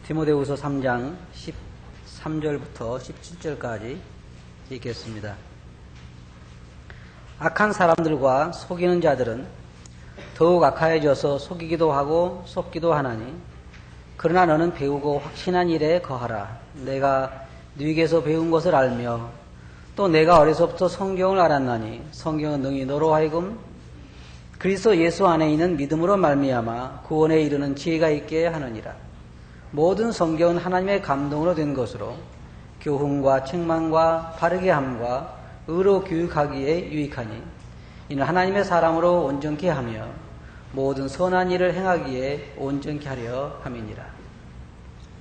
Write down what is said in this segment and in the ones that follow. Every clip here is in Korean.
디모데후서 3장 13절부터 17절까지 읽겠습니다. 악한 사람들과 속이는 자들은 더욱 악하여져서 속이기도 하고 속기도 하나니, 그러나 너는 배우고 확신한 일에 거하라. 내가 너에게서 배운 것을 알며 또 내가 어려서부터 성경을 알았나니, 성경은 능히 너로 하여금 그리스도 예수 안에 있는 믿음으로 말미암아 구원에 이르는 지혜가 있게 하느니라. 모든 성경은 하나님의 감동으로 된 것으로 교훈과 책망과 바르게 함과 의로 교육하기에 유익하니, 이는 하나님의 사람으로 온전케 하며 모든 선한 일을 행하기에 온전케 하려 함이니라.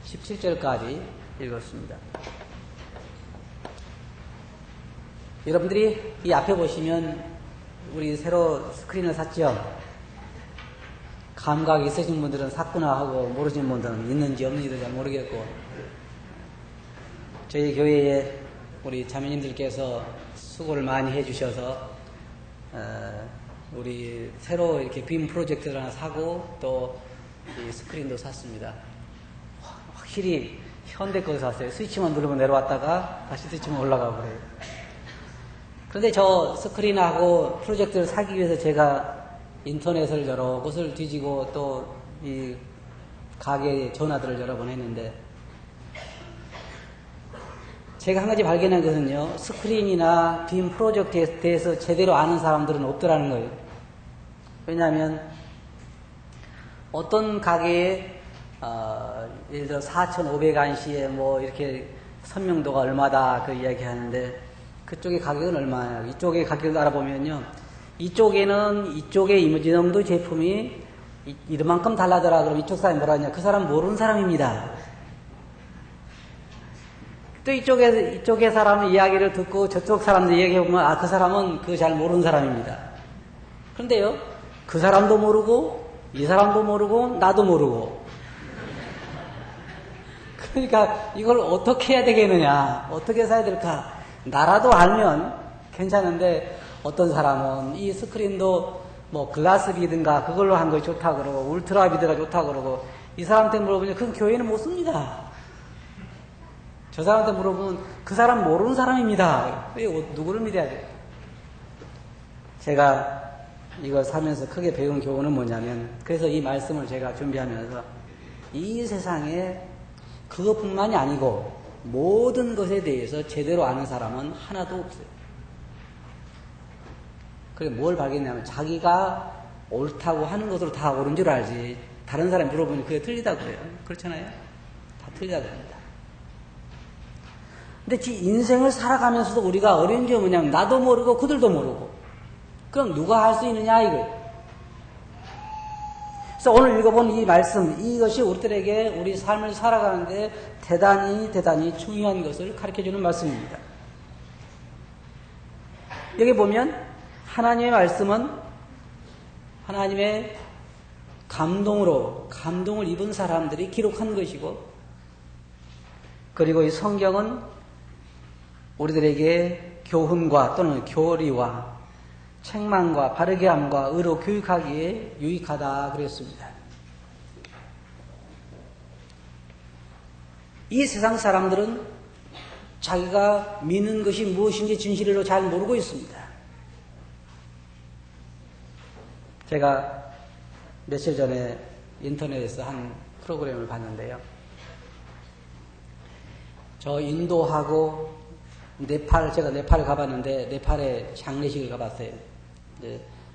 17절까지 읽었습니다. 여러분들이 이 앞에 보시면 우리 새로 스크린을 샀죠? 감각이 있으신 분들은 샀구나 하고 모르시는 분들은 있는지 없는지도 잘 모르겠고, 저희 교회에 우리 자매님들께서 수고를 많이 해주셔서 우리 새로 이렇게 빔 프로젝터를 하나 사고 또 이 스크린도 샀습니다. 확실히 현대 거 샀어요. 스위치만 누르면 내려왔다가 다시 스위치만 올라가고 그래요. 그런데 저 스크린하고 프로젝터를 사기 위해서 제가 인터넷을 여러 곳을 뒤지고 또 이 가게 전화들을 여러 번 했는데, 제가 한 가지 발견한 것은요, 스크린이나 빔 프로젝트에 대해서 제대로 아는 사람들은 없더라는 거예요. 왜냐하면 어떤 가게에 예를 들어 4,500안시에 뭐 이렇게 선명도가 얼마다 그 이야기 하는데, 그쪽의 가격은 얼마냐, 이쪽의 가격을 알아보면요, 이쪽에는 이쪽의 이미지농도 제품이 이만큼 달라더라. 그럼 이쪽 사람이 뭐라 하냐, 그 사람 모르는 사람입니다. 또 이쪽의 사람의 이야기를 듣고 저쪽 사람들 이야기해보면, 아, 그 사람은 그거 잘 모르는 사람입니다. 그런데요, 그 사람도 모르고 이 사람도 모르고 나도 모르고, 그러니까 이걸 어떻게 해야 되겠느냐, 어떻게 사야 될까. 나라도 알면 괜찮은데, 어떤 사람은 이 스크린도 뭐 글라스비든가 그걸로 한 것이 좋다 그러고 울트라비드가 좋다 그러고, 이 사람한테 물어보면 그건 교회는 못 씁니다. 저 사람한테 물어보면 그 사람 모르는 사람입니다. 누구를 믿어야 돼요? 제가 이걸 사면서 크게 배운 교훈은 뭐냐면, 그래서 이 말씀을 제가 준비하면서 이 세상에 그것뿐만이 아니고 모든 것에 대해서 제대로 아는 사람은 하나도 없어요. 그래서 뭘 발견했냐면, 자기가 옳다고 하는 것으로 다 옳은 줄 알지, 다른 사람이 물어보면 그게 틀리다고 그래요. 그렇잖아요? 다 틀리다고 합니다. 근데 지 인생을 살아가면서도 우리가 어려운 점은 뭐냐면, 나도 모르고 그들도 모르고, 그럼 누가 할 수 있느냐 이거예요. 그래서 오늘 읽어본 이 말씀, 이것이 우리들에게 우리 삶을 살아가는데 대단히 중요한 것을 가르쳐주는 말씀입니다. 여기 보면 하나님의 말씀은 하나님의 감동을 입은 사람들이 기록한 것이고, 그리고 이 성경은 우리들에게 교훈과 또는 교리와 책망과 바르게 함과 의로 교육하기에 유익하다 그랬습니다. 이 세상 사람들은 자기가 믿는 것이 무엇인지 진실로 잘 모르고 있습니다. 제가 며칠 전에 인터넷에서 한 프로그램을 봤는데요, 저 인도하고 제가 네팔을 가봤는데, 네팔에 장례식을 가봤어요.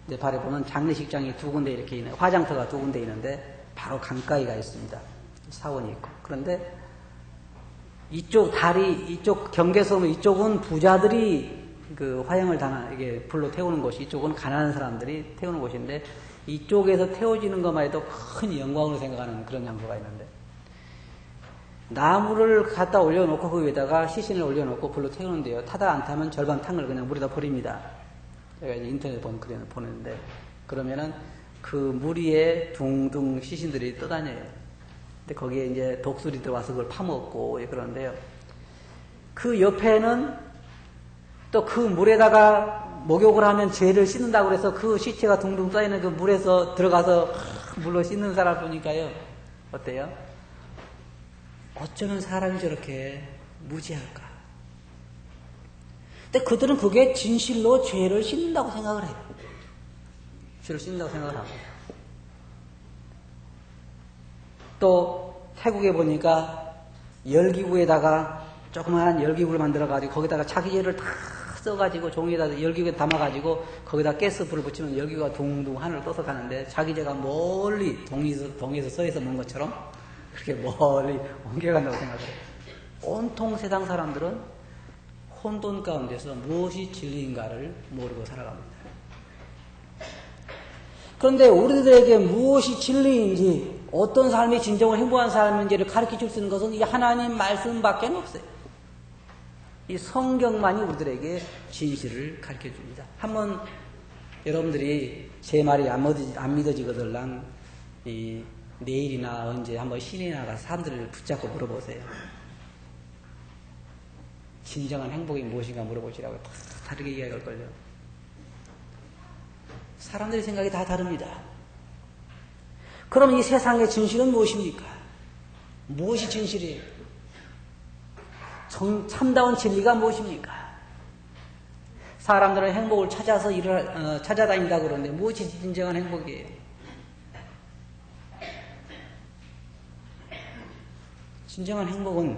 네팔에 보면 장례식장이 두 군데 이렇게 있는, 화장터가 두 군데 있는데 바로 강가에가 있습니다. 사원이 있고. 그런데 이쪽 경계선 이쪽은 부자들이 그 화형을 이게 불로 태우는 곳이, 이쪽은 가난한 사람들이 태우는 곳인데, 이쪽에서 태워지는 것만 해도 큰 영광으로 생각하는 그런 장소가 있는데, 나무를 갖다 올려놓고 그 위에다가 시신을 올려놓고 불로 태우는데요, 타다 안 타면 절반 탕을 그냥 물에다 버립니다. 제가 이제 인터넷에 보냈는데, 그러면은 그 물 위에 둥둥 시신들이 떠다녀요. 근데 거기에 이제 독수리들 와서 그걸 파먹고 그러는데요, 그 옆에는 또 그 물에다가 목욕을 하면 죄를 씻는다고 해서 그 시체가 둥둥 떠있는 그 물에서 들어가서 물로 씻는 사람 보니까요, 어때요? 어쩌면 사람이 저렇게 무지할까? 근데 그들은 그게 진실로 죄를 씻는다고 생각을 해요. 죄를 씻는다고 생각을 하고. 또 태국에 보니까 열기구에다가 조그마한 열기구를 만들어가지고 거기다가 자기 죄를 다 써가지고 종이에다 열기구에 담아가지고 거기다 가스불을 붙이면 열기구가 둥둥 하늘을 떠서 가는데 자기 죄가 멀리 동에서 서해서 먼 것처럼 그렇게 멀리 옮겨간다고 생각해요. 온통 세상 사람들은 혼돈 가운데서 무엇이 진리인가를 모르고 살아갑니다. 그런데 우리들에게 무엇이 진리인지 어떤 삶이 진정으로 행복한 삶인지를 가르쳐 줄 수 있는 것은 이 하나님 말씀밖에 없어요. 이 성경만이 우리들에게 진실을 가르쳐 줍니다. 한번 여러분들이 제 말이 안 믿어지거들랑 내일이나 언제 한번 시내에 나가서 사람들을 붙잡고 물어보세요. 진정한 행복이 무엇인가 물어보시라고 다 다르게 이야기할걸요. 사람들의 생각이 다 다릅니다. 그럼 이 세상의 진실은 무엇입니까? 무엇이 진실이에요? 참다운 진리가 무엇입니까? 사람들은 행복을 찾아서 찾아다닌다고 그러는데 무엇이 진정한 행복이에요? 진정한 행복은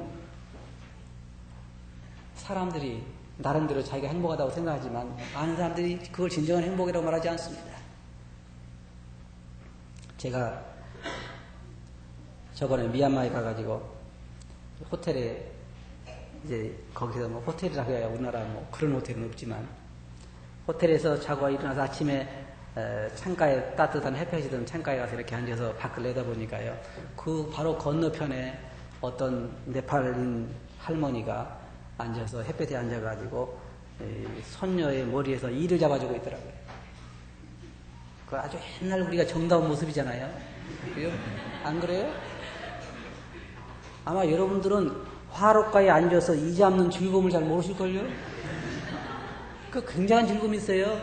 사람들이 나름대로 자기가 행복하다고 생각하지만 많은 사람들이 그걸 진정한 행복이라고 말하지 않습니다. 제가 저번에 미얀마에 가가지고 호텔에 이제 거기서 뭐 호텔이라고 해야 우리나라 뭐 그런 호텔은 없지만 호텔에서 자고 일어나서 아침에 창가에 따뜻한 햇볕이 드는 창가에 가서 이렇게 앉아서 밖을 내다보니까요. 그 바로 건너편에 어떤 네팔인 할머니가 앉아서 햇볕에 앉아가지고 손녀의 머리에서 이를 잡아주고 있더라고요. 그 아주 옛날 우리가 정다운 모습이잖아요. 그래요? 안 그래요? 아마 여러분들은 화롯가에 앉아서 이 잡는 즐거움을 잘 모르실걸요? 그 굉장한 즐거움이 있어요.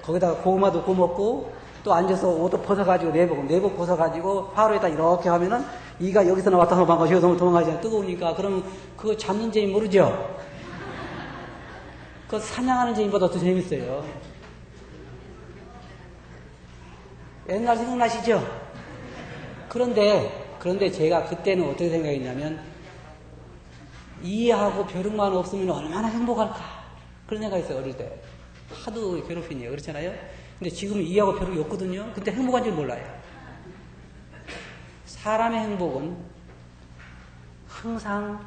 거기다가 고구마도 구워 먹고 또 앉아서 옷도 벗어가지고 내복 벗어가지고 화로에다 이렇게 하면은 이가 여기서 나왔다 도망가 저기서 도망가잖아요. 뜨거우니까. 그러면 그거 잡는 재미 모르죠? 그 사냥하는 재미보다 더 재밌어요. 옛날 생각나시죠? 그런데 제가 그때는 어떻게 생각했냐면 이해하고 벼룩만 없으면 얼마나 행복할까 그런 생각이 있어요. 어릴 때 하도 괴롭히니까 그렇잖아요. 근데 지금 이해하고 벼룩이 없거든요. 근데 행복한 줄 몰라요. 사람의 행복은 항상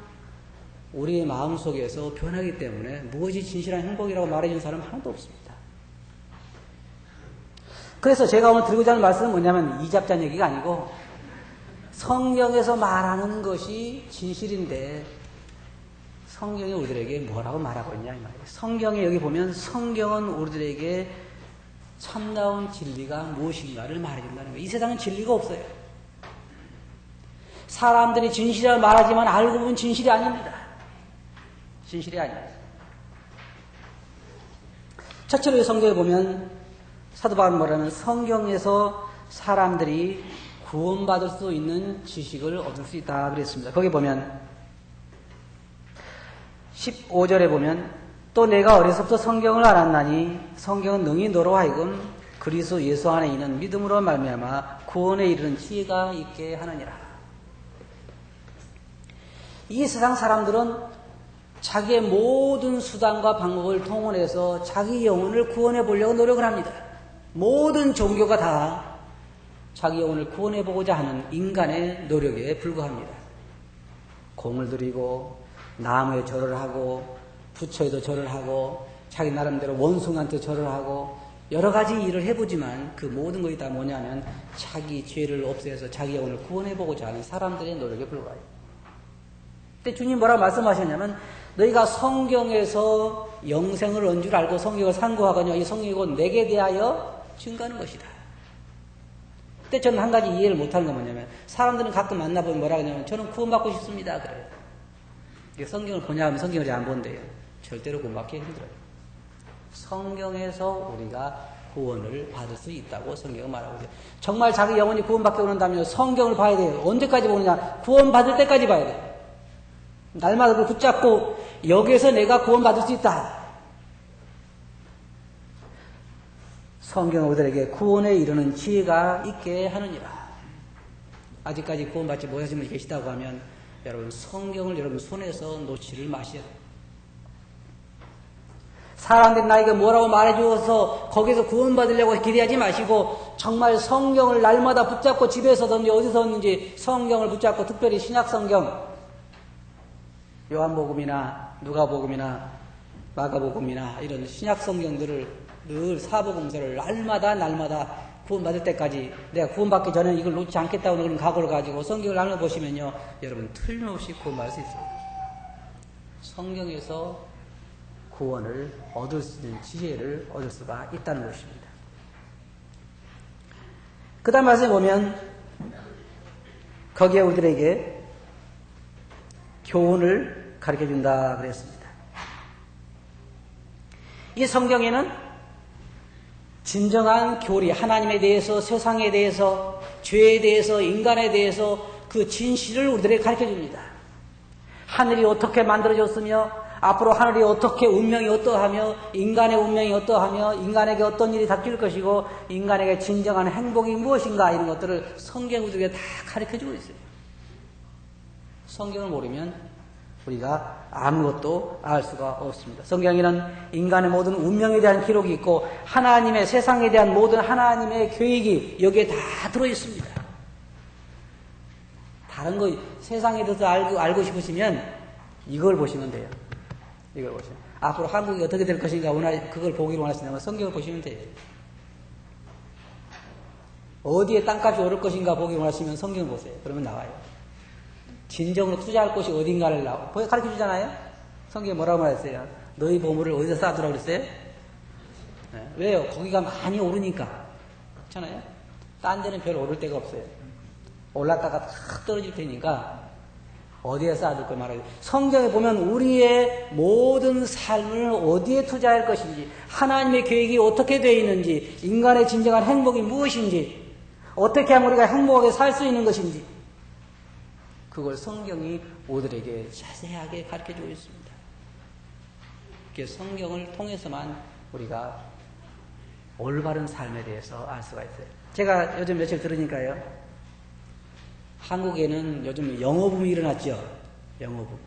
우리의 마음속에서 변하기 때문에 무엇이 진실한 행복이라고 말해주는 사람은 하나도 없습니다. 그래서 제가 오늘 드리고자 하는 말씀은 뭐냐면 이잡자는 얘기가 아니고 성경에서 말하는 것이 진실인데 성경이 우리들에게 뭐라고 말하고 있냐 이 말이에요. 성경에 여기 보면 성경은 우리들에게 참다운 진리가 무엇인가를 말해준다는 거예요. 이 세상은 진리가 없어요. 사람들이 진실이라고 말하지만 알고 보면 진실이 아닙니다. 진실이 아닙니다. 첫째로 성경에 보면 사도 바울은 뭐라면 성경에서 사람들이 구원받을 수 있는 지식을 얻을 수 있다 그랬습니다. 거기 보면 15절에 보면 또 내가 어려서부터 성경을 알았나니 성경은 능히 너로 하여금 그리스도 예수 안에 있는 믿음으로 말미암아 구원에 이르는 지혜가 있게 하느니라. 이 세상 사람들은 자기의 모든 수단과 방법을 통원해서 자기 영혼을 구원해 보려고 노력을 합니다. 모든 종교가 다 자기 영혼을 구원해 보고자 하는 인간의 노력에 불과합니다. 공을 들이고 나무에 절을 하고 부처에도 절을 하고 자기 나름대로 원숭이한테 절을 하고 여러 가지 일을 해보지만 그 모든 것이 다 뭐냐면 자기 죄를 없애서 자기 영혼을 구원해 보고자 하는 사람들의 노력에 불과해요. 근데 주님 뭐라고 말씀하셨냐면 너희가 성경에서 영생을 얻은 줄 알고 성경을 상고하거냐 이 성경이 곧 내게 대하여 증거하는 것이다. 근데 저는 한 가지 이해를 못하는 건 뭐냐면 사람들은 가끔 만나보면 뭐라 하냐면 저는 구원받고 싶습니다 그래요. 성경을 보냐 하면 성경을 잘 안 본대요. 절대로 구원받기 힘들어요. 성경에서 우리가 구원을 받을 수 있다고 성경은 말하고 있어요. 정말 자기 영혼이 구원받기 원한다면 성경을 봐야 돼요. 언제까지 보느냐? 구원받을 때까지 봐야 돼요. 날마다 그걸 붙잡고 여기에서 내가 구원받을 수 있다. 성경 우리들에게 구원에 이르는 지혜가 있게 하느니라. 아직까지 구원받지 못하신 분이 계시다고 하면 여러분 성경을 여러분 손에서 놓지를 마셔야 돼요. 사람들이 나에게 뭐라고 말해주어서 거기서 구원받으려고 기대하지 마시고 정말 성경을 날마다 붙잡고 집에서든지 어디서든지 성경을 붙잡고 특별히 신약성경 요한복음이나 누가복음이나 마가복음이나 이런 신약성경들을 늘 사복음서를 날마다 구원받을 때까지 내가 구원받기 전에 이걸 놓지 않겠다고 그런 각오를 가지고 성경을 나눠보시면요 여러분 틀림없이 구원받을 수 있어요. 성경에서 구원을 얻을 수 있는 지혜를 얻을 수가 있다는 것입니다. 그 다음 말씀에 보면 거기에 우리들에게 교훈을 가르쳐준다 그랬습니다. 이 성경에는 진정한 교리, 하나님에 대해서, 세상에 대해서, 죄에 대해서, 인간에 대해서 그 진실을 우리들에게 가르쳐줍니다. 하늘이 어떻게 만들어졌으며 앞으로 하늘이 어떻게 운명이 어떠하며 인간의 운명이 어떠하며 인간에게 어떤 일이 닥칠 것이고 인간에게 진정한 행복이 무엇인가 이런 것들을 성경 우리에게 다 가르쳐주고 있어요. 성경을 모르면 우리가 아무것도 알 수가 없습니다. 성경에는 인간의 모든 운명에 대한 기록이 있고 하나님의 세상에 대한 모든 하나님의 계획이 여기에 다 들어있습니다. 다른 거 세상에 대해서 알고 싶으시면 이걸 보시면 돼요. 이걸 보시면 앞으로 한국이 어떻게 될 것인가 그걸 보기로 원하신다면 성경을 보시면 돼요. 어디에 땅값이 오를 것인가 보기 원하시면 성경 보세요. 그러면 나와요. 진정으로 투자할 곳이 어딘가를 가르쳐 주잖아요. 성경에 뭐라고 말했어요? 너희 보물을 어디서 쌓아두라고 그랬어요? 네. 왜요? 거기가 많이 오르니까. 그렇잖아요? 딴 데는 별 오를 데가 없어요. 올랐다가 탁 떨어질 테니까 어디에 쌓아둘 걸 말해요. 성경에 보면 우리의 모든 삶을 어디에 투자할 것인지, 하나님의 계획이 어떻게 되어 있는지, 인간의 진정한 행복이 무엇인지, 어떻게 하면 우리가 행복하게 살 수 있는 것인지, 그걸 성경이 우리들에게 자세하게 가르쳐주고 있습니다. 성경을 통해서만 우리가 올바른 삶에 대해서 알 수가 있어요. 제가 요즘 며칠 들으니까요. 한국에는 요즘 영어붐이 일어났죠. 영어붐.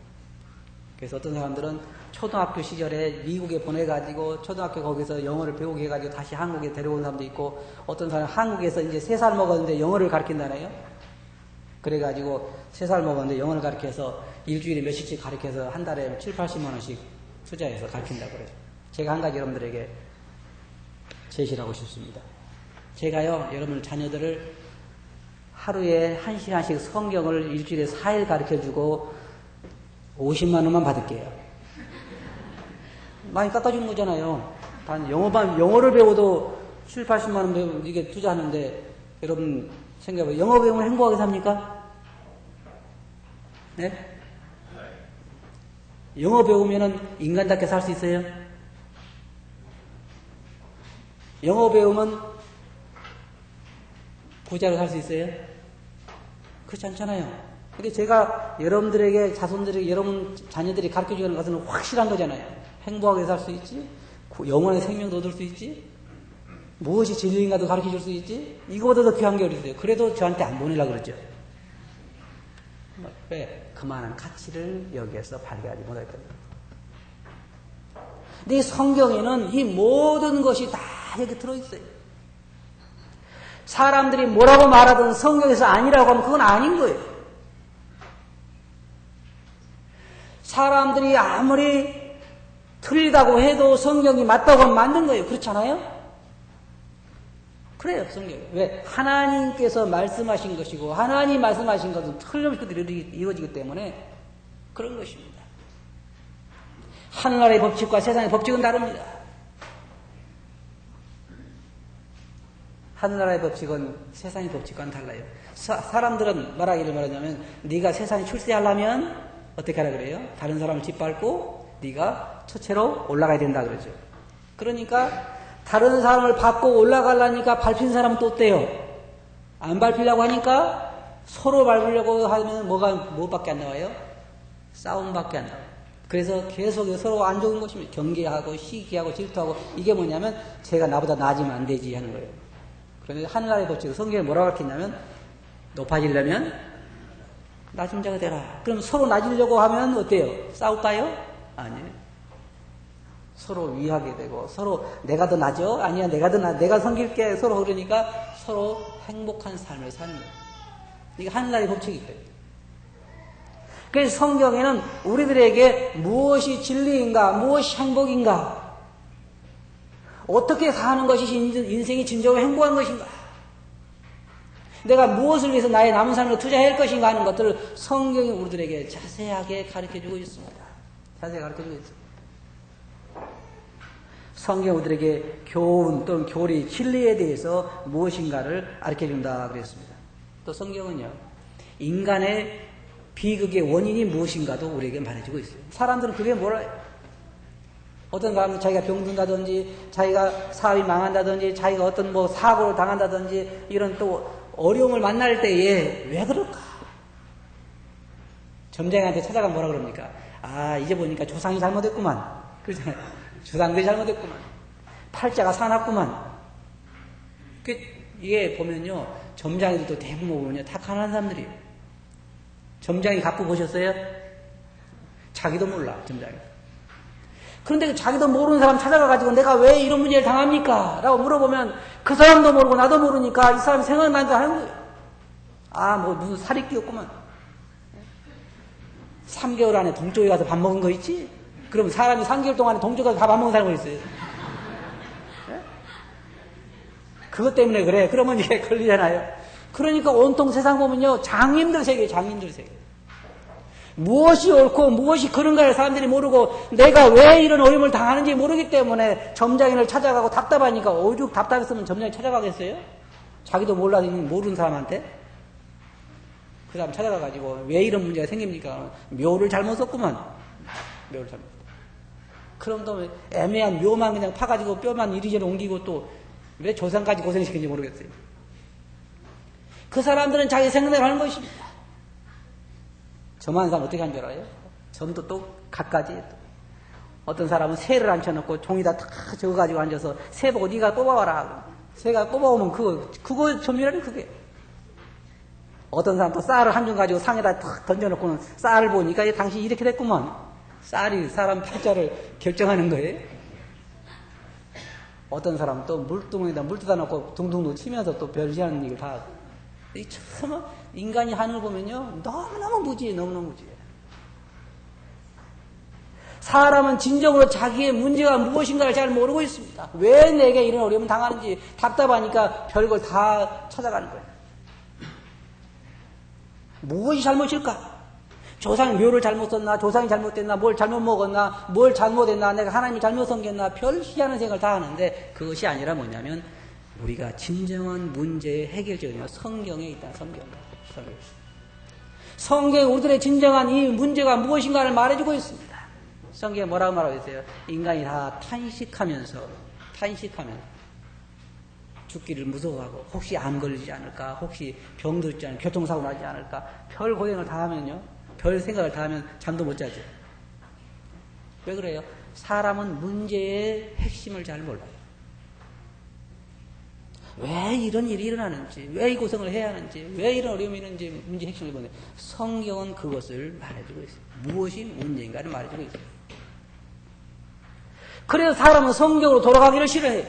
그래서 어떤 사람들은 초등학교 시절에 미국에 보내가지고 초등학교 거기서 영어를 배우게 해가지고 다시 한국에 데려온 사람도 있고 어떤 사람은 한국에서 이제 3살 먹었는데 영어를 가르친다네요. 그래가지고 3살 먹었는데 영어를 가르쳐서 일주일에 몇십씩 가르쳐서 한 달에 7, 80만 원씩 투자해서 가르친다고 그래요. 제가 한 가지 여러분들에게 제시를 하고 싶습니다. 제가요, 여러분 자녀들을 하루에 1시간씩 성경을 일주일에 4일 가르쳐주고 50만 원만 받을게요. 많이 깎아주는 거잖아요. 단 영어를 배워도 7, 80만 원 배우고 이게 투자하는데 여러분 생각해봐요. 영어 배우면 행복하게 삽니까? 네? 영어 배우면 인간답게 살 수 있어요? 영어 배우면 부자로 살 수 있어요? 그렇지 않잖아요. 근데 제가 여러분들에게, 자손들에게, 여러분 자녀들이 가르쳐 주는 것은 확실한 거잖아요. 행복하게 살 수 있지? 영원의 생명도 얻을 수 있지? 무엇이 진리인가도 가르쳐 줄 수 있지? 이거보다 더 귀한 게 어디 있어요? 그래도 저한테 안 보내려고 그러죠. 왜? 그만한 가치를 여기에서 발견하지 못했거든요. 근데 이 성경에는 이 모든 것이 다 여기 들어있어요. 사람들이 뭐라고 말하든 성경에서 아니라고 하면 그건 아닌 거예요. 사람들이 아무리 틀리다고 해도 성경이 맞다고 하면 맞는 거예요. 그렇잖아요? 그래요, 성경이. 왜? 하나님께서 말씀하신 것이고, 하나님 말씀하신 것은 틀림없이 그대로 이루어지기 때문에 그런 것입니다. 하늘나라의 법칙과 세상의 법칙은 다릅니다. 하늘나라의 법칙은 세상의 법칙과는 달라요. 사람들은 말하자면 네가 세상에 출세하려면 어떻게 하라 그래요? 다른 사람을 짓밟고 네가 첫째로 올라가야 된다 그러죠. 그러니까 다른 사람을 밟고 올라가려니까 밟힌 사람은 또 어때요? 안 밟히려고 하니까 서로 밟으려고 하면 뭐밖에 안 나와요? 싸움밖에 안 나와요. 그래서 계속 서로 안 좋은 것입니다. 경계하고 시기하고 질투하고 이게 뭐냐면 제가 나보다 나아지면 안 되지 하는 거예요. 그런데 하늘나라의 법칙 성경에 뭐라고 가르쳤냐면 높아지려면 낮은 자가 되라. 그럼 서로 낮으려고 하면 어때요? 싸울까요? 아니에요. 서로 위하게 되고 서로 내가 더 나죠? 아니야 내가 섬길게 서로 그러니까 서로 행복한 삶을 사는 거예요. 이게 하늘나라의 법칙이 있어요. 그래서 성경에는 우리들에게 무엇이 진리인가, 무엇이 행복인가, 어떻게 사는 것이 인생이 진정으로 행복한 것인가, 내가 무엇을 위해서 나의 남은 삶을 투자해야 할 것인가 하는 것들을 성경이 우리들에게 자세하게 가르쳐주고 있습니다. 자세히 가르쳐주고 있습니다. 성경이 우리들에게 교훈 또는 교리, 진리에 대해서 무엇인가를 가르쳐준다 그랬습니다. 또 성경은요, 인간의 비극의 원인이 무엇인가도 우리에게 말해주고 있어요. 사람들은 그게 뭐라 해요? 어떤 사람은 자기가 병든다든지, 자기가 사업이 망한다든지, 자기가 어떤 뭐 사고를 당한다든지, 이런 또 어려움을 만날 때에 왜 그럴까? 점장한테 찾아가면 뭐라 그럽니까? 아, 이제 보니까 조상이 잘못했구만. 그러잖아요. 조상들이 잘못했구만. 팔자가 사납구만. 이게 보면요, 점장들도 대부분 보면요, 다 가난한 사람들이에요. 점장이 갑부 보셨어요? 자기도 몰라, 점장이. 그런데 자기도 모르는 사람 찾아가가지고 내가 왜 이런 문제를 당합니까? 라고 물어보면 그 사람도 모르고 나도 모르니까 이 사람이 생각난다 하는 거예요. 아, 뭐 무슨 살이 끼었구만. 3개월 안에 동쪽에 가서 밥 먹은 거 있지? 그럼 사람이 3개월 동안에 동쪽에 가서 밥 안 먹은 사람이 있어요. 그것 때문에 그래. 그러면 이게 걸리잖아요. 그러니까 온통 세상 보면요, 장님들 세계예요, 장님들 세계. 무엇이 옳고 무엇이 그런가를 사람들이 모르고 내가 왜 이런 어려움을 당하는지 모르기 때문에 점장인을 찾아가고 답답하니까 오죽 답답했으면 점장이 찾아가겠어요? 자기도 모르는 사람한테? 그 사람 찾아가가지고 왜 이런 문제가 생깁니까? 묘를 잘못 썼구만. 묘를 잘못 썼다. 그럼 또 애매한 묘만 그냥 파가지고 뼈만 이리저리 옮기고 또 왜 조상까지 고생시키는지 모르겠어요. 그 사람들은 자기 생각을 하는 것입니다. 저만 사람 어떻게 한 줄 알아요? 점도 또 갖가지. 어떤 사람은 새를 앉혀놓고 종이다 탁 적어가지고 앉아서 새 보고 네가 뽑아와라. 새가 뽑아오면 그거 점이라는 그게. 어떤 사람 또 쌀을 한 줌 가지고 상에다 탁 던져놓고는 쌀을 보니까 당신이 이렇게 됐구만. 쌀이 사람 팔자를 결정하는 거예요. 어떤 사람은 또 물두멍에다 물 떠다 놓고 둥둥둥 치면서 또 별시하는 얘기를 다 하고. 참 인간이 하늘 보면요, 너무너무 무지해, 너무너무 무지해. 사람은 진정으로 자기의 문제가 무엇인가를 잘 모르고 있습니다. 왜 내게 이런 어려움을 당하는지 답답하니까 별걸 다 찾아가는 거예요. 무엇이 잘못일까? 조상 묘를 잘못 썼나? 조상이 잘못됐나? 뭘 잘못 먹었나? 뭘 잘못했나? 내가 하나님이 잘못 섬겼나? 별 희한한 생각을 다 하는데 그것이 아니라 뭐냐면 우리가 진정한 문제의 해결책은 성경에 있다. 성경에 우리들의 진정한 이 문제가 무엇인가를 말해주고 있습니다. 성경에 뭐라고 말하고 있어요? 인간이 다 탄식하면서 죽기를 무서워하고 혹시 암 걸리지 않을까? 혹시 병 들지 않을까? 교통사고 나지 않을까? 별 고생을 다 하면요. 별 생각을 다 하면 잠도 못 자죠. 왜 그래요? 사람은 문제의 핵심을 잘 몰라요. 왜 이런 일이 일어나는지, 왜 이 고생을 해야 하는지, 왜 이런 어려움이 있는지 문제 핵심을 보는데 성경은 그것을 말해주고 있어요. 무엇이 문제인가를 말해주고 있어요. 그래서 사람은 성경으로 돌아가기를 싫어해요.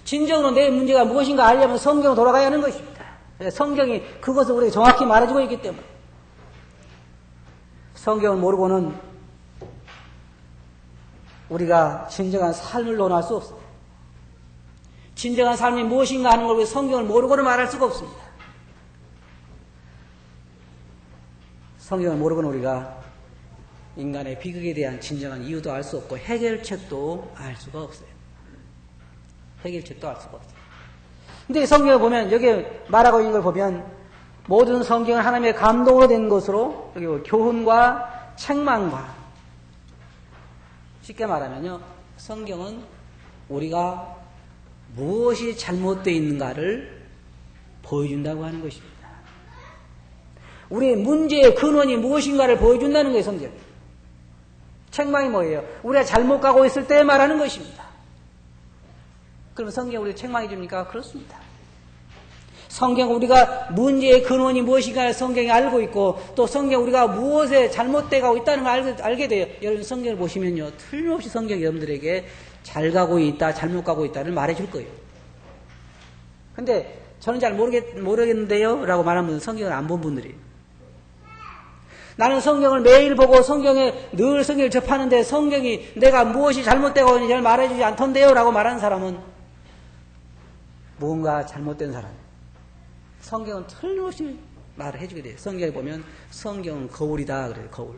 진정으로 내 문제가 무엇인가 알려면 성경으로 돌아가야 하는 것입니다. 성경이 그것을 우리에게 정확히 말해주고 있기 때문에 성경을 모르고는 우리가 진정한 삶을 논할 수 없습니다. 진정한 삶이 무엇인가 하는 걸 성경을 모르고는 말할 수가 없습니다. 성경을 모르고는 우리가 인간의 비극에 대한 진정한 이유도 알 수 없고 해결책도 알 수가 없어요. 해결책도 알 수가 없어요. 근데 성경을 보면 여기 말하고 있는 걸 보면 모든 성경은 하나님의 감동으로 된 것으로 여기 교훈과 책망과 쉽게 말하면요. 성경은 우리가 무엇이 잘못되어 있는가를 보여준다고 하는 것입니다. 우리의 문제의 근원이 무엇인가를 보여준다는 거예요, 성경. 책망이 뭐예요? 우리가 잘못 가고 있을 때 말하는 것입니다. 그럼 성경 우리가 책망해 줍니까? 그렇습니다. 성경 우리가 문제의 근원이 무엇인가를 성경이 알고 있고 또 성경 우리가 무엇에 잘못되고 있다는 걸 알게 돼요. 여러분 성경을 보시면요. 틀림없이 성경이 여러분들에게 잘 가고 있다, 잘못 가고 있다를 말해 줄 거예요. 근데 저는 잘 모르겠는데요? 라고 말하는 분은 성경을 안 본 분들이에요. 나는 성경을 매일 보고 성경에 늘 성경을 접하는데 성경이 내가 무엇이 잘못되고 있는지 잘 말해주지 않던데요? 라고 말하는 사람은 무언가 잘못된 사람이에요. 성경은 틀림없이 말을 해주게 돼요. 성경에 보면 성경은 거울이다 그래요. 거울.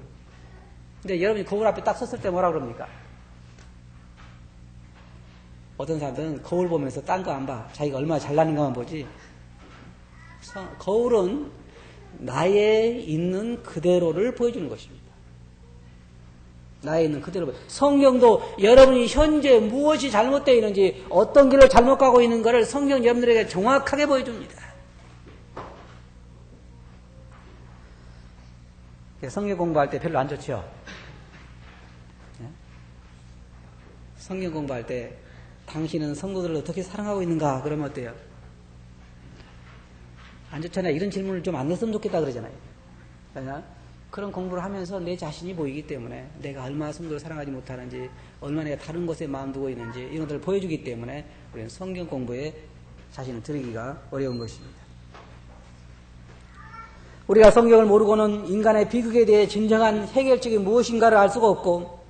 근데 여러분이 거울 앞에 딱 섰을 때 뭐라 그럽니까? 어떤 사람들은 거울 보면서 딴 거 안 봐. 자기가 얼마나 잘나는 것만 보지. 거울은 나의 있는 그대로를 보여주는 것입니다. 나의 있는 그대로. 성경도 여러분이 현재 무엇이 잘못되어 있는지 어떤 길을 잘못 가고 있는 것을 성경 여러분들에게 정확하게 보여줍니다. 성경 공부할 때 별로 안 좋죠? 성경 공부할 때 당신은 성도들을 어떻게 사랑하고 있는가? 그러면 어때요? 안 좋잖아요. 이런 질문을 좀 안 했으면 좋겠다 그러잖아요. 그런 공부를 하면서 내 자신이 보이기 때문에 내가 얼마나 성도를 사랑하지 못하는지 얼마나 내가 다른 것에 마음 두고 있는지 이런 것들을 보여주기 때문에 우리는 성경 공부에 자신을 들이기가 어려운 것입니다. 우리가 성경을 모르고는 인간의 비극에 대해 진정한 해결책이 무엇인가를 알 수가 없고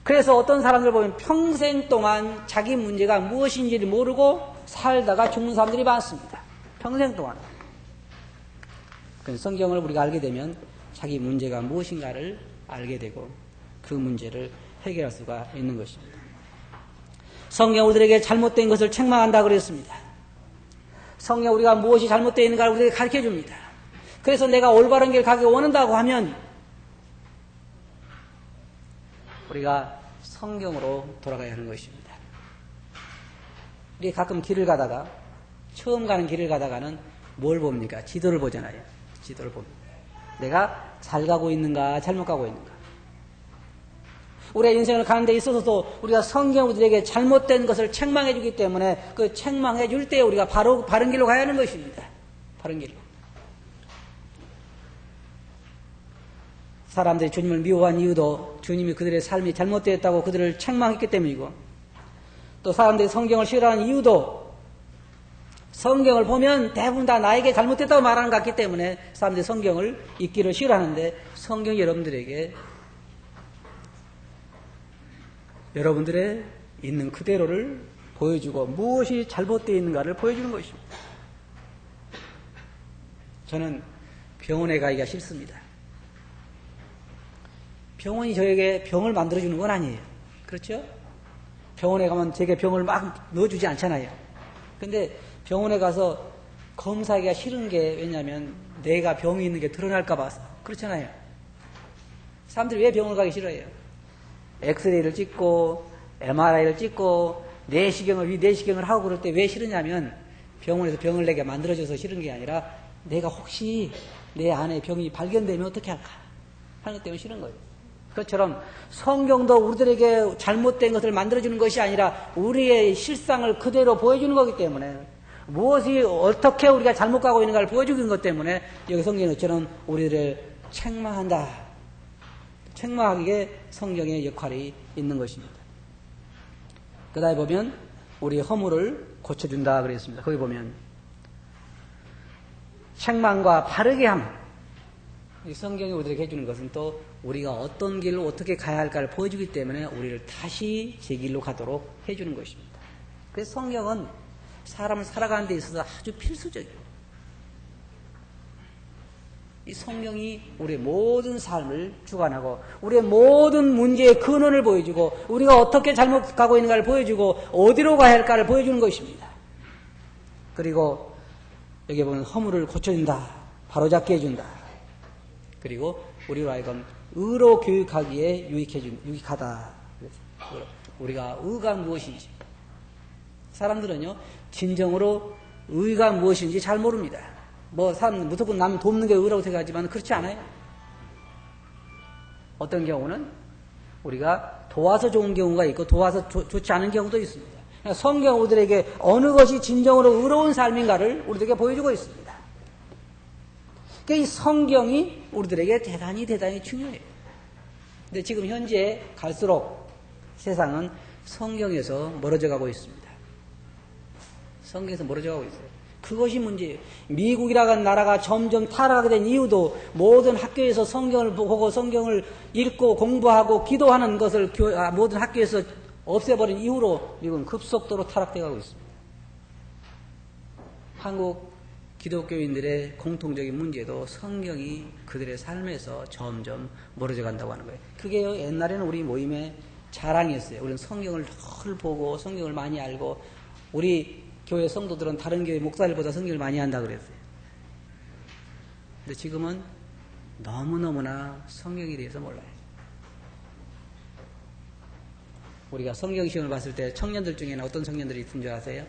그래서 어떤 사람들 보면 평생 동안 자기 문제가 무엇인지를 모르고 살다가 죽는 사람들이 많습니다. 평생 동안. 그래서 성경을 우리가 알게 되면 자기 문제가 무엇인가를 알게 되고 그 문제를 해결할 수가 있는 것입니다. 성경 우리들에게 잘못된 것을 책망한다 그랬습니다. 성경 우리가 무엇이 잘못되어 있는가를 우리에게 가르쳐 줍니다. 그래서 내가 올바른 길 가기 원한다고 하면 우리가 성경으로 돌아가야 하는 것입니다. 우리 가끔 길을 가다가 처음 가는 길을 가다가는 뭘 봅니까? 지도를 보잖아요. 지도를 봅니다. 내가 잘 가고 있는가 잘못 가고 있는가. 우리의 인생을 가는 데 있어서도 우리가 성경 우리에게 잘못된 것을 책망해 주기 때문에 그 책망해 줄 때 우리가 바른 길로 가야 하는 것입니다. 바른 길로. 사람들이 주님을 미워한 이유도 주님이 그들의 삶이 잘못되었다고 그들을 책망했기 때문이고 또 사람들이 성경을 싫어하는 이유도 성경을 보면 대부분 다 나에게 잘못됐다고 말하는 것 같기 때문에 사람들이 성경을 읽기를 싫어하는데 성경이 여러분들에게 여러분들의 있는 그대로를 보여주고 무엇이 잘못되어 있는가를 보여주는 것입니다. 저는 병원에 가기가 싫습니다. 병원이 저에게 병을 만들어주는 건 아니에요. 그렇죠? 병원에 가면 제게 병을 막 넣어주지 않잖아요. 근데 병원에 가서 검사하기가 싫은 게 왜냐하면 내가 병이 있는 게 드러날까 봐서. 그렇잖아요. 사람들이 왜 병원을 가기 싫어해요? 엑스레이를 찍고 MRI를 찍고 내시경을 하고 그럴 때 왜 싫으냐면 병원에서 병을 내게 만들어줘서 싫은 게 아니라 내가 혹시 내 안에 병이 발견되면 어떻게 할까 하는 것 때문에 싫은 거예요. 그것처럼 성경도 우리들에게 잘못된 것을 만들어주는 것이 아니라 우리의 실상을 그대로 보여주는 거기 때문에 무엇이 어떻게 우리가 잘못 가고 있는가를 보여주는 것 때문에 여기 성경처럼 우리를 책망한다. 책망하기에 성경의 역할이 있는 것입니다. 그 다음에 보면 우리의 허물을 고쳐준다 그랬습니다. 거기 보면 책망과 바르게 함. 이 성경이 우리에게 해주는 것은 또 우리가 어떤 길로 어떻게 가야 할까를 보여주기 때문에 우리를 다시 제 길로 가도록 해주는 것입니다. 그래서 성경은 사람을 살아가는 데 있어서 아주 필수적이에요. 이 성경이 우리의 모든 삶을 주관하고 우리의 모든 문제의 근원을 보여주고 우리가 어떻게 잘못 가고 있는가를 보여주고 어디로 가야 할까를 보여주는 것입니다. 그리고 여기 보면 허물을 고쳐준다. 바로잡게 해준다. 그리고 우리로 하여금 의로 교육하기에 유익하다. 우리가 의가 무엇인지. 사람들은요, 진정으로 의가 무엇인지 잘 모릅니다. 뭐 사람 무조건 남 돕는 게 의라고 생각하지만 그렇지 않아요. 어떤 경우는 우리가 도와서 좋은 경우가 있고 도와서 좋지 않은 경우도 있습니다. 성경 우리들에게 어느 것이 진정으로 의로운 삶인가를 우리들에게 보여주고 있습니다. 그러니까 이 성경이 우리들에게 대단히 중요해요. 근데 지금 현재 갈수록 세상은 성경에서 멀어져 가고 있습니다. 성경에서 멀어져 가고 있어요. 그것이 문제예요. 미국이라는 나라가 점점 타락하게 된 이유도 모든 학교에서 성경을 보고 성경을 읽고 공부하고 기도하는 것을 모든 학교에서 없애버린 이후로 미국은 급속도로 타락되어 가고 있습니다. 한국 기독교인들의 공통적인 문제도 성경이 그들의 삶에서 점점 멀어져 간다고 하는 거예요. 그게 옛날에는 우리 모임의 자랑이었어요. 우리는 성경을 늘 보고 성경을 많이 알고 우리 교회 성도들은 다른 교회 목사들보다 성경을 많이 한다고 그랬어요. 근데 지금은 너무너무나 성경에 대해서 몰라요. 우리가 성경 시험을 봤을 때 청년들 중에는 어떤 청년들이 있는 줄 아세요?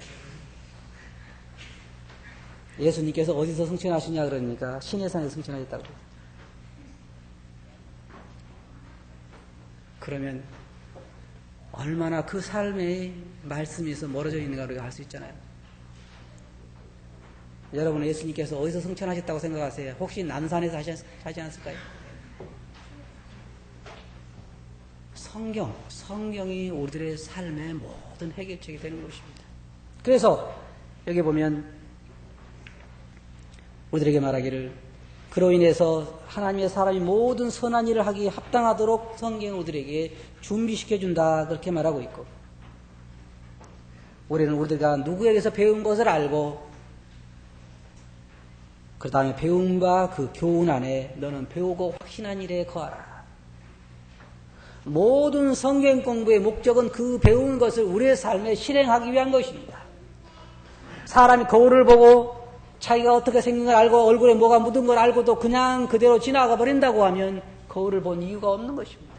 예수님께서 어디서 승천하시냐 그러니까 시내산에서 승천하셨다고 그래요. 그러면 얼마나 그 삶의 말씀에서 멀어져 있는가 우리가 알 수 있잖아요. 여러분은 예수님께서 어디서 승천하셨다고 생각하세요? 혹시 난산에서 하지 않았을까요? 성경이 우리들의 삶의 모든 해결책이 되는 것입니다. 그래서 여기 보면 우리들에게 말하기를 그로 인해서 하나님의 사람이 모든 선한 일을 하기에 합당하도록 성경을 우리들에게 준비시켜준다 그렇게 말하고 있고 우리는 우리가 누구에게서 배운 것을 알고 그 다음에 배움과 그 교훈 안에 너는 배우고 확신한 일에 거하라. 모든 성경 공부의 목적은 그 배운 것을 우리의 삶에 실행하기 위한 것입니다. 사람이 거울을 보고 자기가 어떻게 생긴 걸 알고 얼굴에 뭐가 묻은 걸 알고도 그냥 그대로 지나가 버린다고 하면 거울을 본 이유가 없는 것입니다.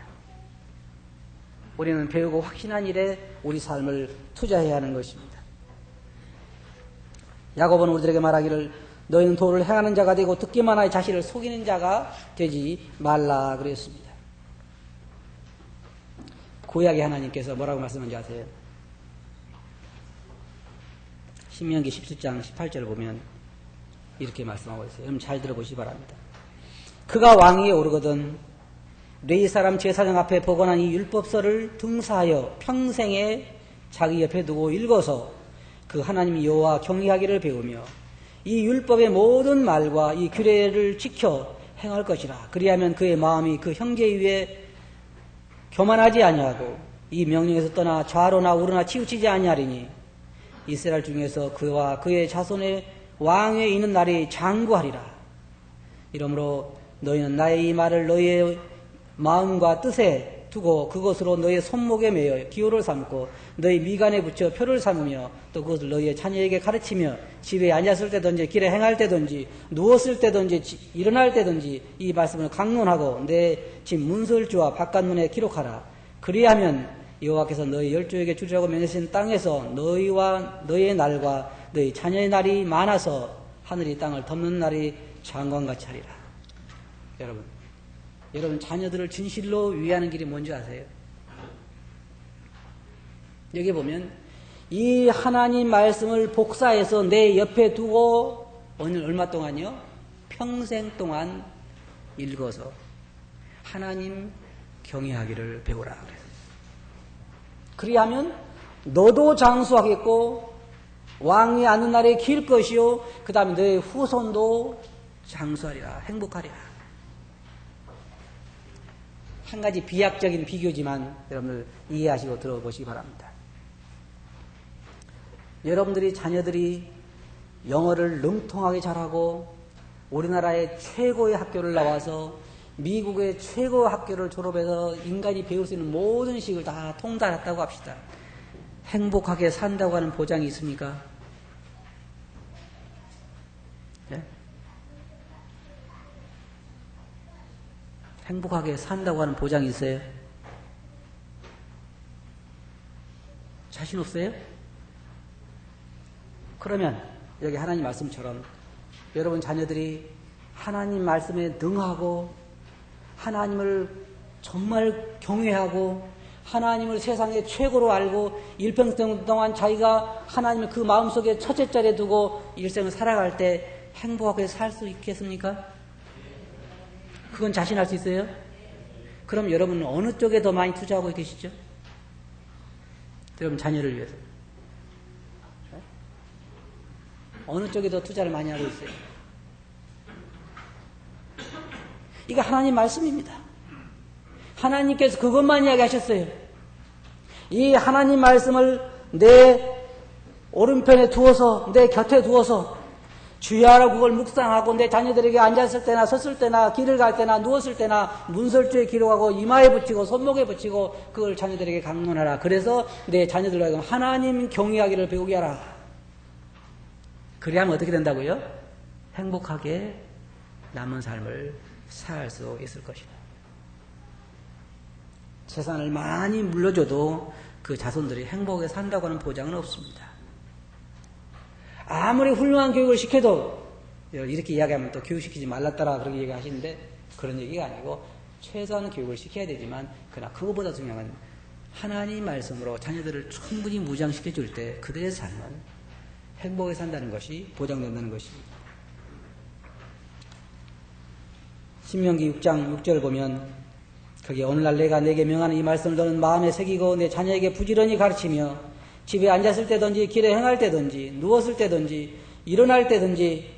우리는 배우고 확신한 일에 우리 삶을 투자해야 하는 것입니다. 야고보는 우리들에게 말하기를 너희는 도를 행하는 자가 되고 듣기만 하여 자신을 속이는 자가 되지 말라 그랬습니다. 구약의 하나님께서 뭐라고 말씀하는지 아세요? 신명기 17장 18절을 보면 이렇게 말씀하고 있어요. 여러분 잘 들어보시기 바랍니다. 그가 왕위에 오르거든 레위 사람 제사장 앞에 보관한 이 율법서를 등사하여 평생에 자기 옆에 두고 읽어서 그 하나님 여호와 경외하기를 배우며 이 율법의 모든 말과 이 규례를 지켜 행할 것이라. 그리하면 그의 마음이 그 형제 위에 교만하지 아니하고 이 명령에서 떠나 좌로나 우로나 치우치지 아니하리니 이스라엘 중에서 그와 그의 자손의 왕위에 있는 날이 장구하리라. 이러므로 너희는 나의 이 말을 너희의 마음과 뜻에 두고 그것으로 너희의 손목에 매여 기호를 삼고 너희 미간에 붙여 표를 삼으며 또 그것을 너희의 자녀에게 가르치며 집에 앉았을 때든지 길에 행할 때든지 누웠을 때든지 일어날 때든지 이 말씀을 강론하고 내 집 문설주와 바깥문에 기록하라. 그리하면 여호와께서 너희 열조에게 주리라고 명하신 땅에서 너희와 너희의 날과 너희 자녀의 날이 많아서 하늘이 땅을 덮는 날이 장관같이 하리라. 여러분 자녀들을 진실로 위하는 길이 뭔지 아세요? 여기 보면 이 하나님 말씀을 복사해서 내 옆에 두고 오늘 얼마 동안요? 평생 동안 읽어서 하나님 경외하기를 배우라 그래요. 그리하면 너도 장수하겠고 왕이 앉는 날에 길 것이요 그 다음에 너의 후손도 장수하리라. 행복하리라. 한 가지 비약적인 비교지만 여러분들 이해하시고 들어보시기 바랍니다. 여러분들이 자녀들이 영어를 능통하게 잘하고 우리나라의 최고의 학교를 나와서 미국의 최고 학교를 졸업해서 인간이 배울 수 있는 모든 식을 다 통달했다고 합시다. 행복하게 산다고 하는 보장이 있습니까? 네? 행복하게 산다고 하는 보장이 있어요? 자신 없어요? 그러면 여기 하나님 말씀처럼 여러분 자녀들이 하나님 말씀에 능하고 하나님을 정말 경외하고 하나님을 세상의 최고로 알고 일평생 동안 자기가 하나님을 그 마음속에 첫째 자리에 두고 일생을 살아갈 때 행복하게 살 수 있겠습니까? 그건 자신할 수 있어요? 그럼 여러분은 어느 쪽에 더 많이 투자하고 계시죠? 여러분 자녀를 위해서 어느 쪽에 더 투자를 많이 하고 있어요? 이거 하나님 말씀입니다. 하나님께서 그것만 이야기하셨어요. 이 하나님 말씀을 내 오른편에 두어서 내 곁에 두어서 주야로 그걸 묵상하고 내 자녀들에게 앉았을 때나 섰을 때나 길을 갈 때나 누웠을 때나 문설주에 기록하고 이마에 붙이고 손목에 붙이고 그걸 자녀들에게 강론하라. 그래서 내 자녀들과 하여금 하나님 경외하기를 배우게 하라. 그래야만 어떻게 된다고요? 행복하게 남은 삶을 살 수 있을 것이다. 재산을 많이 물려줘도 그 자손들이 행복하게 산다고 하는 보장은 없습니다. 아무리 훌륭한 교육을 시켜도 이렇게 이야기하면 또 교육시키지 말랐더라 그렇게 얘기하시는데 그런 얘기가 아니고 최소한 교육을 시켜야 되지만 그러나 그것보다 중요한 건 하나님 말씀으로 자녀들을 충분히 무장시켜 줄 때 그들의 삶은 행복하게 산다는 것이 보장된다는 것입니다. 신명기 6장 6절 보면 거기에 오늘날 내가 내게 명하는 이 말씀을 너는 마음에 새기고 내 자녀에게 부지런히 가르치며 집에 앉았을 때든지 길에 행할 때든지 누웠을 때든지 일어날 때든지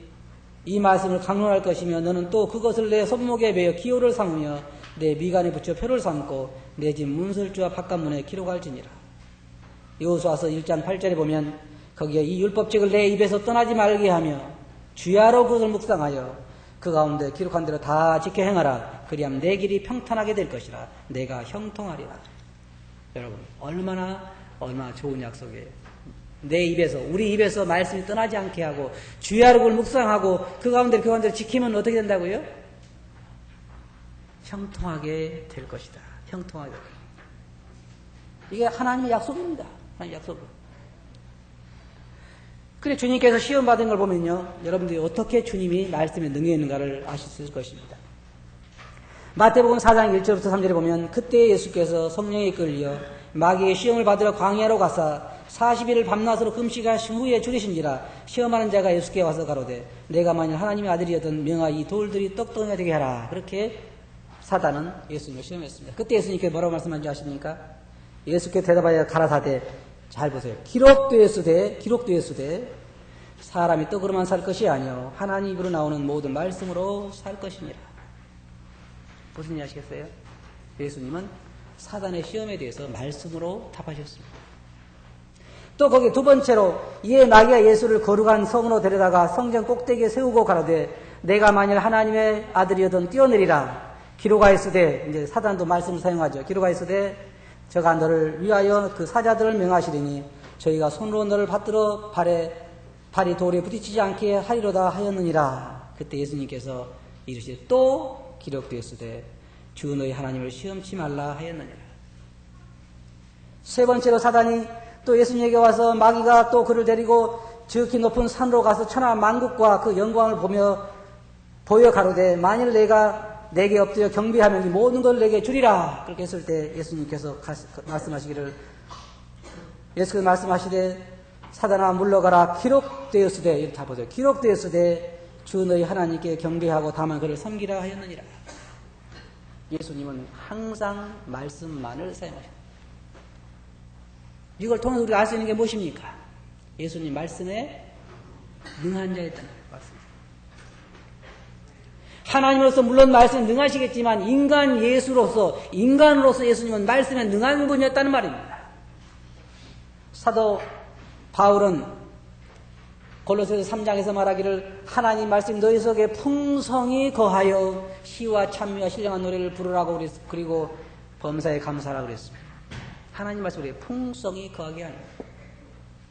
이 말씀을 강론할 것이며 너는 또 그것을 내 손목에 베어 기호를 삼으며 내 미간에 붙여 표를 삼고 내 집 문설주와 바깥문에 기록할지니라. 여호수아서 1장 8절에 보면 거기에 이 율법책을 내 입에서 떠나지 말게 하며 주야로 그것을 묵상하여 그 가운데 기록한 대로 다 지켜 행하라. 그리하면 내 길이 평탄하게 될 것이라. 내가 형통하리라. 여러분 얼마나 좋은 약속이에요. 내 입에서 우리 입에서 말씀이 떠나지 않게 하고 주야로 그걸 묵상하고 그 가운데 지키면 어떻게 된다고요? 형통하게 될 것이다. 형통하게 될 것이다. 이게 하나님의 약속입니다. 하나님의 약속. 그래 주님께서 시험 받은 걸 보면요, 여러분들이 어떻게 주님이 말씀에 능했는가를 아실 수 있을 것입니다. 마태복음 4장 1절부터 3절에 보면 그때 예수께서 성령에 끌려 마귀의 시험을 받으러 광야로 가사 40일을 밤낮으로 금식하신 후에 죽으신지라. 시험하는 자가 예수께 와서 가로되 내가 만일 하나님의 아들이었던 명하 이 돌들이 떡덩이가 되게 하라. 그렇게 사단은 예수님을 시험했습니다. 그때 예수님께 뭐라고 말씀하신지 아십니까? 예수께 대답하여 가라사대, 잘 보세요. 기록되었으되 사람이 떡으로만 살 것이 아니요 하나님 입으로 나오는 모든 말씀으로 살 것이니라. 무슨 일 아시겠어요? 예수님은 사단의 시험에 대해서 말씀으로 답하셨습니다. 또 거기 두 번째로 이에 마귀가 예수를 거룩한 성으로 데려다가 성전 꼭대기에 세우고 가로되 내가 만일 하나님의 아들이어든 뛰어내리라. 기록하였으되, 이제 사단도 말씀을 사용하죠. 기록하였으되 저가 너를 위하여 그 사자들을 명하시리니 저희가 손으로 너를 받들어 발이 돌에 부딪히지 않게 하리로다 하였느니라. 그때 예수님께서 이르시되 또 기록되었으되 주 너희 하나님을 시험치 말라 하였느니라. 세 번째로 사단이 또 예수님에게 와서 마귀가 또 그를 데리고 지극히 높은 산으로 가서 천하 만국과 그 영광을 보여 가로되 만일 내가 내게 엎드려 경배하면 이 모든 걸 내게 주리라. 그렇게 했을 때 예수님께서 말씀하시되 사단아 물러가라. 기록되었으되, 이렇게 다 보세요. 기록되었으되 주 너희 하나님께 경배하고 다만 그를 섬기라 하였느니라. 예수님은 항상 말씀만을 사용하십니다. 이걸 통해서 우리가 알 수 있는 게 무엇입니까? 예수님 말씀에 능한 자였다는 말씀. 하나님으로서 물론 말씀에 능하시겠지만 인간으로서 예수님은 말씀에 능한 분이었다는 말입니다. 사도 바울은 골로새서 3장에서 말하기를 하나님 말씀 너희 속에 풍성히 거하여 시와 찬미와 신령한 노래를 부르라고 그리고 범사에 감사하라고 그랬습니다. 하나님 말씀 우리의 풍성히 거하게 하는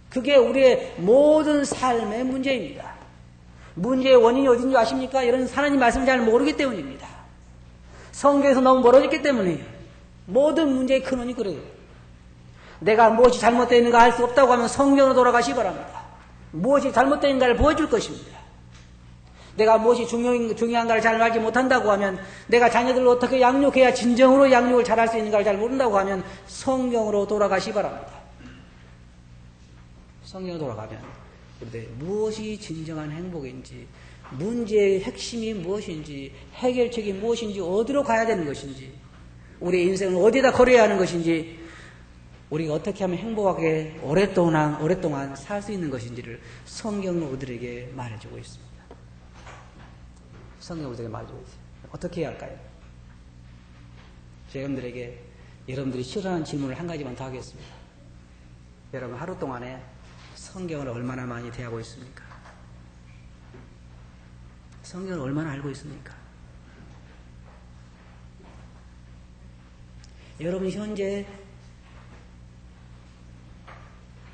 그게 우리의 모든 삶의 문제입니다. 문제의 원인이 어딘지 아십니까? 이런 하나님 말씀을 잘 모르기 때문입니다. 성경에서 너무 멀어졌기 때문이에요. 모든 문제의 근원이 그래요. 내가 무엇이 잘못되어 있는가 알 수 없다고 하면 성경으로 돌아가시 바랍니다. 무엇이 잘못되어 있는가를 보여줄 것입니다. 내가 무엇이 중요한가를 잘 알지 못한다고 하면, 내가 자녀들을 어떻게 양육해야 진정으로 양육을 잘할 수 있는가를 잘 모른다고 하면 성경으로 돌아가시 바랍니다. 성경으로 돌아가면 무엇이 진정한 행복인지, 문제의 핵심이 무엇인지, 해결책이 무엇인지, 어디로 가야 되는 것인지, 우리의 인생을 어디다 걸어야 하는 것인지, 우리가 어떻게 하면 행복하게 오랫동안 살 수 있는 것인지를 성경은 우리들에게 말해주고 있습니다. 성경은 우리들에게 말해주고 있어요. 어떻게 해야 할까요? 여러분들이 싫어하는 질문을 한 가지만 더 하겠습니다. 여러분, 하루 동안에 성경을 얼마나 많이 대하고 있습니까? 성경을 얼마나 알고 있습니까? 여러분 현재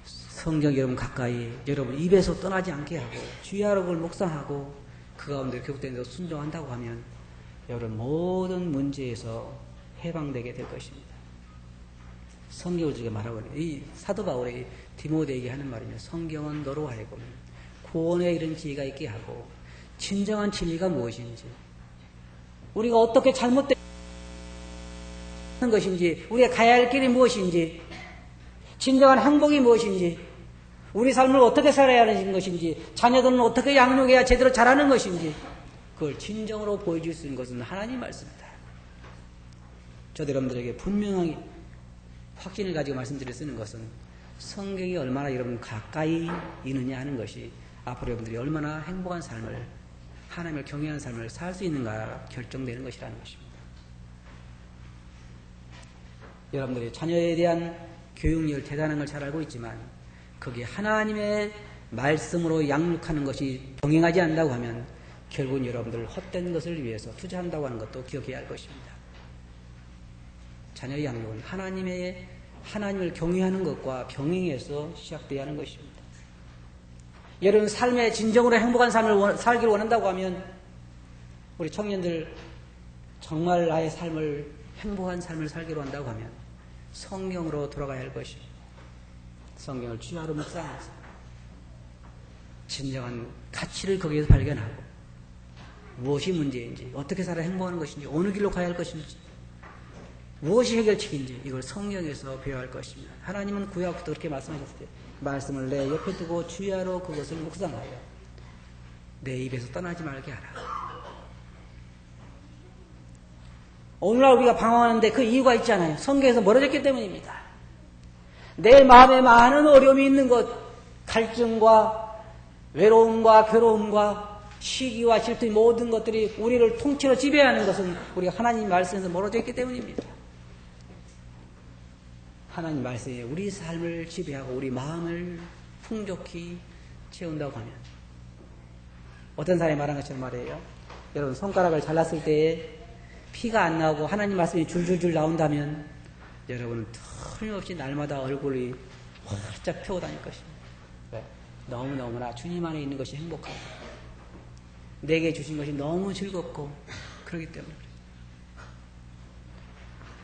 성경 여러분 가까이, 여러분 입에서 떠나지 않게 하고 주야로 그걸 묵상하고 그 가운데 교육되는 데 순종한다고 하면 여러분 모든 문제에서 해방되게 될 것입니다. 성경을 우리가 말하고 있는 이 사도 바울이 디모데에게 하는 말입니다. 성경은 너로 하여금 구원에 이른 지혜가 있게 하고 진정한 진리가 무엇인지, 우리가 어떻게 잘못된 것인지, 우리가 가야 할 길이 무엇인지, 진정한 행복이 무엇인지, 우리 삶을 어떻게 살아야 하는 것인지, 자녀들은 어떻게 양육해야 제대로 자라는 것인지, 그걸 진정으로 보여줄 수 있는 것은 하나님 말씀입니다. 저도 여러분들에게 분명하게 확신을 가지고 말씀드릴 수 있는 것은 성경이 얼마나 여러분 가까이 있느냐 하는 것이 앞으로 여러분들이 얼마나 행복한 삶을, 하나님을 경외하는 삶을 살 수 있는가 결정되는 것이라는 것입니다. 여러분들이 자녀에 대한 교육열 대단한 걸 잘 알고 있지만 거기에 하나님의 말씀으로 양육하는 것이 병행하지 않는다고 하면 결국은 여러분들 헛된 것을 위해서 투자한다고 하는 것도 기억해야 할 것입니다. 자녀의 양육은 하나님을 경외하는 것과 병행해서 시작되어야 하는 것입니다. 여러분 삶에 진정으로 행복한 삶을 살기를 원한다고 하면 우리 청년들 정말 나의 삶을 행복한 삶을 살기로 한다고 하면 성경으로 돌아가야 할 것입니다. 성경을 주야로 묵상해서 진정한 가치를 거기에서 발견하고 무엇이 문제인지, 어떻게 살아 행복하는 것인지, 어느 길로 가야 할 것인지, 무엇이 해결책인지 이걸 성경에서 배워야 할 것입니다. 하나님은 구약부터 그렇게 말씀하셨어요. 말씀을 내 옆에 두고 주야로 그것을 묵상하여 내 입에서 떠나지 말게 하라. 오늘날 우리가 방황하는데 그 이유가 있잖아요. 성경에서 멀어졌기 때문입니다. 내 마음에 많은 어려움이 있는 것, 갈증과 외로움과 괴로움과 시기와 질투 모든 것들이 우리를 통째로 지배하는 것은 우리가 하나님 말씀에서 멀어져 있기 때문입니다. 하나님 말씀이 우리 삶을 지배하고 우리 마음을 풍족히 채운다고 하면 어떤 사람이 말한 것처럼 말이에요. 여러분 손가락을 잘랐을 때에 피가 안 나오고 하나님 말씀이 줄줄줄 나온다면 여러분은 틀림없이 날마다 얼굴이 활짝 펴고 다닐 것입니다. 왜? 너무너무나 주님 안에 있는 것이 행복하고 내게 주신 것이 너무 즐겁고 그렇기 때문에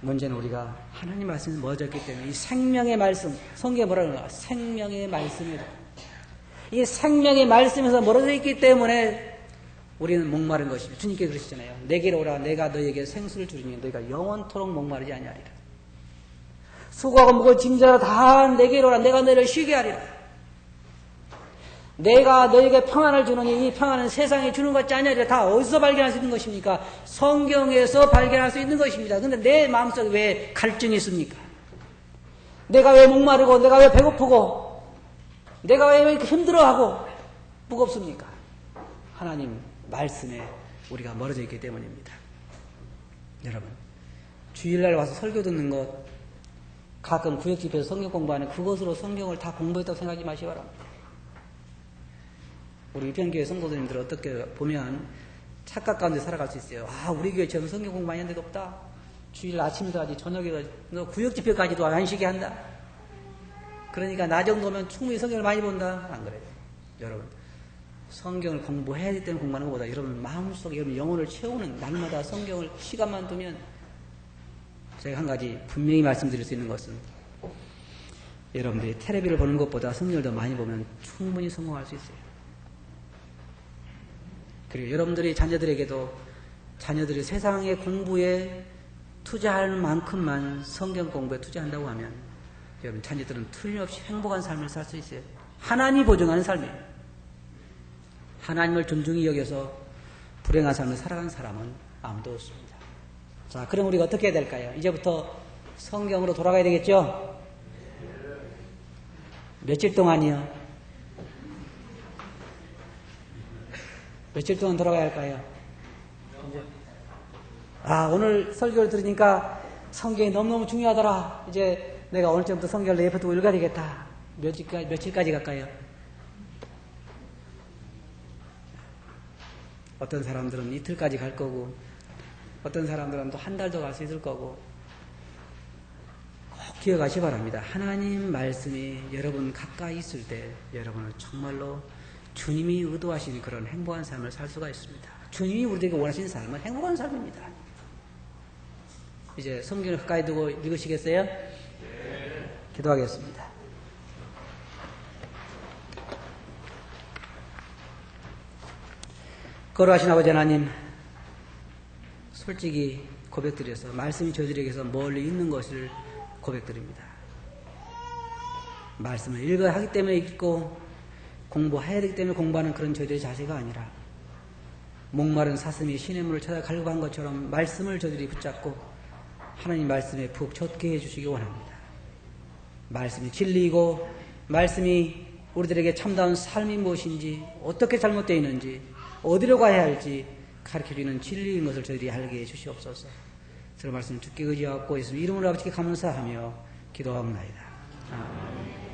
문제는 우리가 하나님 말씀에 멀어졌기 때문에 이 생명의 말씀, 성경에 뭐라 그러나 생명의 말씀이다. 이 생명의 말씀에서 멀어져 있기 때문에 우리는 목마른 것입니다. 주님께 그러시잖아요. 내게로 오라 내가 너에게 생수를 주리니 너희가 영원토록 목마르지 아니하리라. 수고하고 무거운 짐자라 다 내게로 오라 내가 너희를 쉬게 하리라. 내가 너에게 평안을 주느니 이 평안은 세상에 주는 것이 아니라 다 어디서 발견할 수 있는 것입니까? 성경에서 발견할 수 있는 것입니다. 그런데 내 마음속에 왜 갈증이 있습니까? 내가 왜 목마르고 내가 왜 배고프고 내가 왜 이렇게 힘들어하고 무겁습니까? 하나님 말씀에 우리가 멀어져 있기 때문입니다. 여러분 주일날 와서 설교 듣는 것 가끔 구역집에서 성경 공부하는 그것으로 성경을 다 공부했다고 생각하지 마시기 바랍니다. 우리 일평교회 성도님들 어떻게 보면 착각 가운데 살아갈 수 있어요. 아, 우리 교회처럼 성경 공부 많이 한 데도 없다. 주일 아침에도 저녁에도 너 구역집회까지도 안 쉬게 한다. 그러니까 나 정도면 충분히 성경을 많이 본다. 안 그래요. 여러분 성경을 공부해야 되기 때문에 공부하는 것보다 여러분 마음속에 여러분 영혼을 채우는 날마다 성경을 시간만 두면 제가 한 가지 분명히 말씀드릴 수 있는 것은 여러분들이 텔레비를 보는 것보다 성경을 더 많이 보면 충분히 성공할 수 있어요. 그리고 여러분들이 자녀들이 세상의 공부에 투자할 만큼만 성경 공부에 투자한다고 하면 여러분 자녀들은 틀림없이 행복한 삶을 살 수 있어요. 하나님이 보증하는 삶이에요. 하나님을 존중히 여겨서 불행한 삶을 살아가는 사람은 아무도 없습니다. 자, 그럼 우리가 어떻게 해야 될까요? 이제부터 성경으로 돌아가야 되겠죠? 며칠 동안이요? 며칠 동안 돌아가야 할까요? 오늘 설교를 들으니까 성경이 너무너무 중요하더라. 이제 내가 오늘쯤부터 성경을 내일부터 두고 읽어야 되겠다. 며칠까지 갈까요? 어떤 사람들은 이틀까지 갈 거고, 어떤 사람들은 또 한 달도 갈 수 있을 거고, 꼭 기억하시 바랍니다. 하나님 말씀이 여러분 가까이 있을 때 여러분은 정말로 주님이 의도하신 그런 행복한 삶을 살 수가 있습니다. 주님이 우리에게 원하시는 삶은 행복한 삶입니다. 이제 성경을 가까이 두고 읽으시겠어요? 네. 기도하겠습니다. 거룩하신 아버지 하나님, 솔직히 고백드려서 말씀이 저희들에게서 멀리 있는 것을 고백드립니다. 말씀을 읽어야 하기 때문에 읽고 공부해야 되기 때문에 공부하는 그런 저희들의 자세가 아니라 목마른 사슴이 시냇물을 찾아 가려고 한 것처럼 말씀을 저희들이 붙잡고 하나님 말씀에 푹 젖게 해주시기 원합니다. 말씀이 진리이고 말씀이 우리들에게 참다운 삶이 무엇인지, 어떻게 잘못되어 있는지, 어디로 가야 할지 가르쳐주는 진리인 것을 저희들이 알게 해주시옵소서. 그런 말씀 듣게 의지하고 예수님 이름으로 아버지께 감사하며 기도하옵나이다. 아멘.